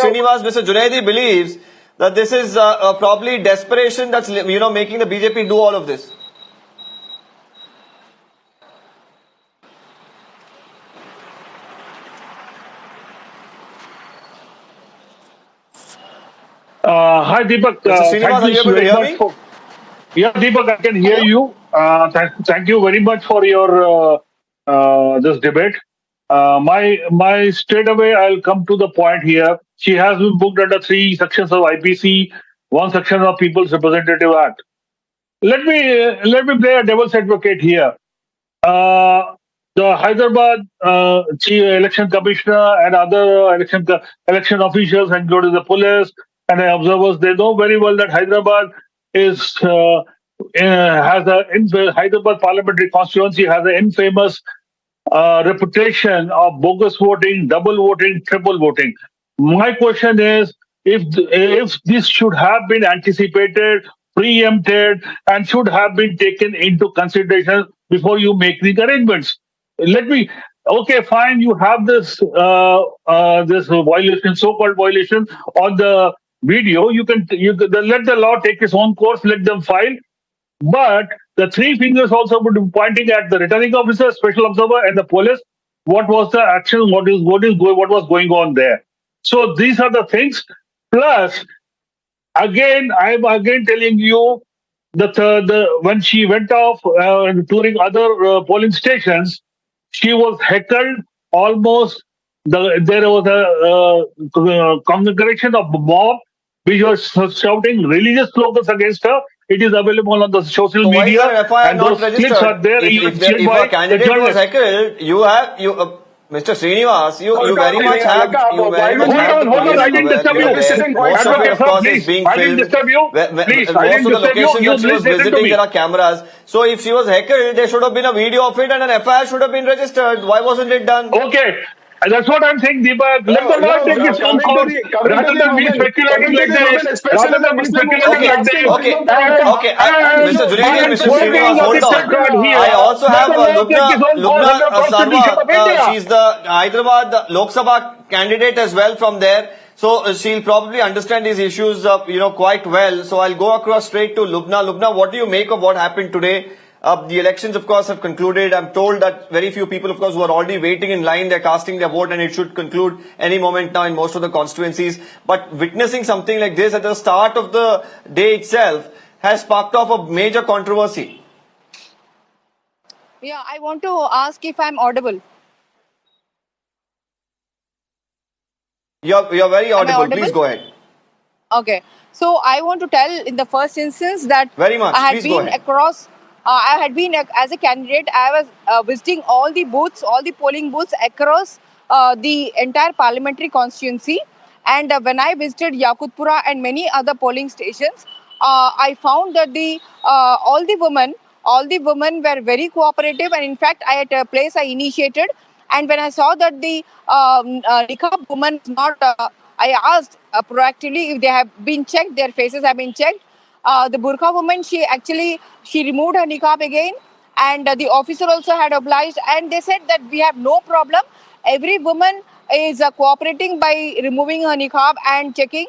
Srinivas, Mr. Junaidi believes that this is probably desperation that's making the BJP do all of this. Hi Deepak. Mr. Srinivas, are you able to hear me? Yeah, Deepak, I can hear you. Thank you very much for your this debate. My straight away, I'll come to the point here. She has been booked under 3 sections of IPC, 1 section of People's Representative Act. Let me play a devil's advocate here. The Hyderabad chief election commissioner and other election officials, including the police and the observers, they know very well that Hyderabad is Hyderabad parliamentary constituency has an infamous reputation of bogus voting, double voting, triple voting. My question is, if this should have been anticipated, preempted, and should have been taken into consideration before you make the arrangements. Okay, fine, you have this this violation, so-called violation on the video. You can let the law take its own course, let them file. But the 3 fingers also would be pointing at the returning officer, special observer, and the police. What was the action? What was going on there? So these are the things. Plus, again, I'm again telling you that when she went off touring other polling stations, she was heckled almost. There was a congregation of mob which was shouting religious slogans against her. It is available on the social media. Why is an FIR not registered? Are there. If a candidate was heckled, Mr. Srinivas, you very much have. Hold on, I didn't disturb you. Most of it, of course, is being filmed. I didn't disturb you. Please, most I didn't of the disturb you. locations that she was visiting, there are cameras. So if she was heckled, there should have been a video of it and an FIR should have been registered. Why wasn't it done? Okay. That's what I'm saying, Deepak. Let the law take its own course. Rather than me speculating like this. Okay. Mr. Junaidi and Mr. Srinivas, hold on. I also have Lubna Sarwar. She's the Hyderabad Lok Sabha candidate as well from there. So she'll probably understand these issues, quite well. So I'll go across straight to Lubna. Lubna, what do you make of what happened today? The elections, of course, have concluded. I'm told that very few people, of course, who are already waiting in line, they're casting their vote and it should conclude any moment now in most of the constituencies. But witnessing something like this at the start of the day itself has sparked off a major controversy. Yeah, I want to ask if I'm audible. You're very audible. Please go ahead. Okay. So I want to tell in the first instance that very much. I had been across... I had been, as a candidate, I was visiting all the booths, all the polling booths across the entire parliamentary constituency. And when I visited Yakutpura and many other polling stations, I found that all the women were very cooperative. And in fact, at a place I initiated. And when I saw that the niqab woman is not, I asked proactively if they have been checked, their faces have been checked. The burqa woman, she removed her niqab again, and the officer also had obliged, and they said that we have no problem. Every woman is cooperating by removing her niqab and checking,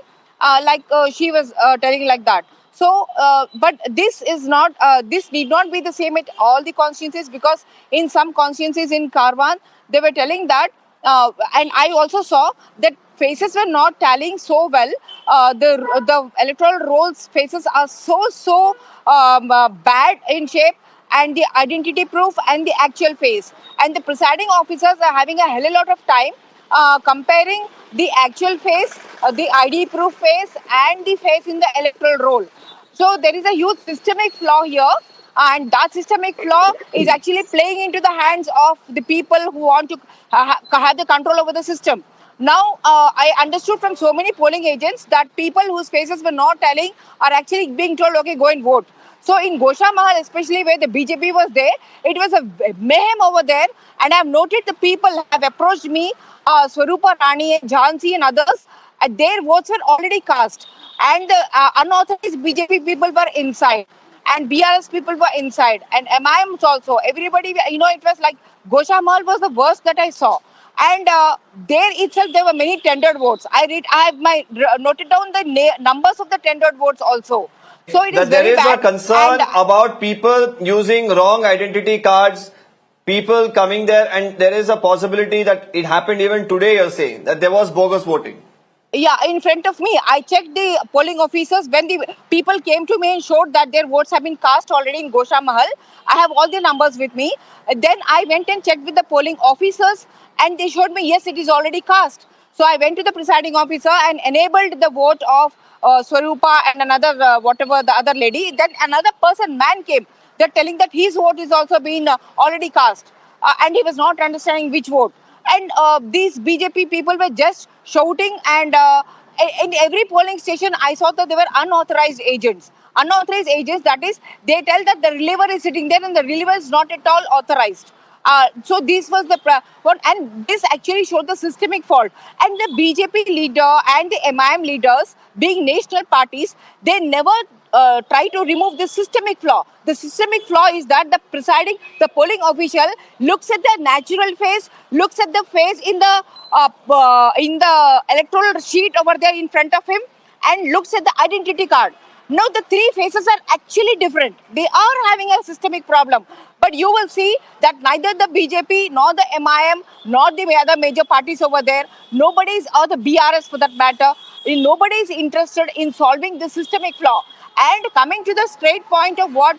she was telling like that. So, but this is not, this need not be the same at all the constituencies, because in some constituencies in Karwan, they were telling that, and I also saw that faces were not tallying so well. The electoral rolls faces are so bad in shape, and the identity proof and the actual face. And the presiding officers are having a hell of a lot of time comparing the actual face, the ID proof face, and the face in the electoral roll. So there is a huge systemic flaw here. And that systemic flaw is actually playing into the hands of the people who want to have the control over the system. Now, I understood from so many polling agents that people whose faces were not telling are actually being told, okay, go and vote. So in Gosha Mahal, especially where the BJP was there, it was a mayhem over there. And I have noted the people have approached me, Swarupa Rani, Jhansi and others, and their votes were already cast. And the unauthorized BJP people were inside. And BRS people were inside. And MIMs also. Everybody, it was like Gosha Mahal was the worst that I saw. And there itself there were many tendered votes. I have noted down the numbers of the tendered votes also. So it is That there very is bad. a concern And, about people using wrong identity cards, people coming there, and there is a possibility that it happened even today. You're saying that there was bogus voting. yeah, in front of me, I checked the polling officers when the people came to me and showed that their votes have been cast already in Gosha Mahal. I have all the numbers with me. Then I went and checked with the polling officers, and they showed me, yes, it is already cast. So I went to the presiding officer and enabled the vote of Swarupa and another, whatever the other lady. Then another man came. They're telling that his vote is also been already cast. And he was not understanding which vote. And these BJP people were just shouting, and in every polling station, I saw that they were unauthorized agents. Unauthorized agents, that is, they tell that the reliever is sitting there and the reliever is not at all authorized. So this was the one, and this actually showed the systemic fault. And the BJP leader and the MIM leaders, being national parties, they never try to remove the systemic flaw. The systemic flaw is that the polling official looks at the natural face, looks at the face in the electoral sheet over there in front of him, and looks at the identity card. Now the three faces are actually different. They are having a systemic problem. But you will see that neither the BJP nor the MIM nor the other major parties over there, nobody's, or the BRS for that matter, nobody is interested in solving the systemic flaw. And coming to the straight point of what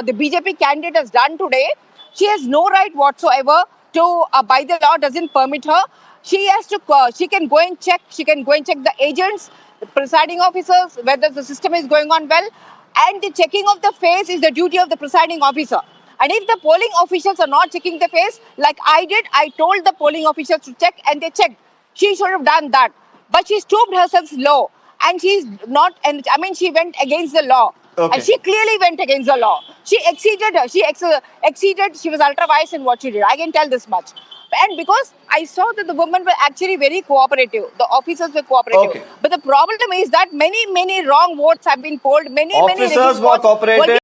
the BJP candidate has done today, she has no right whatsoever to, by the law, doesn't permit her. She has to. She can go and check. She can go and check the agents, the presiding officers, whether the system is going on well. And the checking of the face is the duty of the presiding officer. And if the polling officials are not checking the face, like I did, I told the polling officials to check, and they checked. She should have done that. But she stooped herself low, and she's not. And I mean, she went against the law. Okay. And she clearly went against the law. She exceeded. She exceeded. She was ultra wise in what she did. I can tell this much. And because I saw that the women were actually very cooperative, the officers were cooperative. Okay. But the problem is that many wrong votes have been polled. Many Officers rigged were votes cooperative.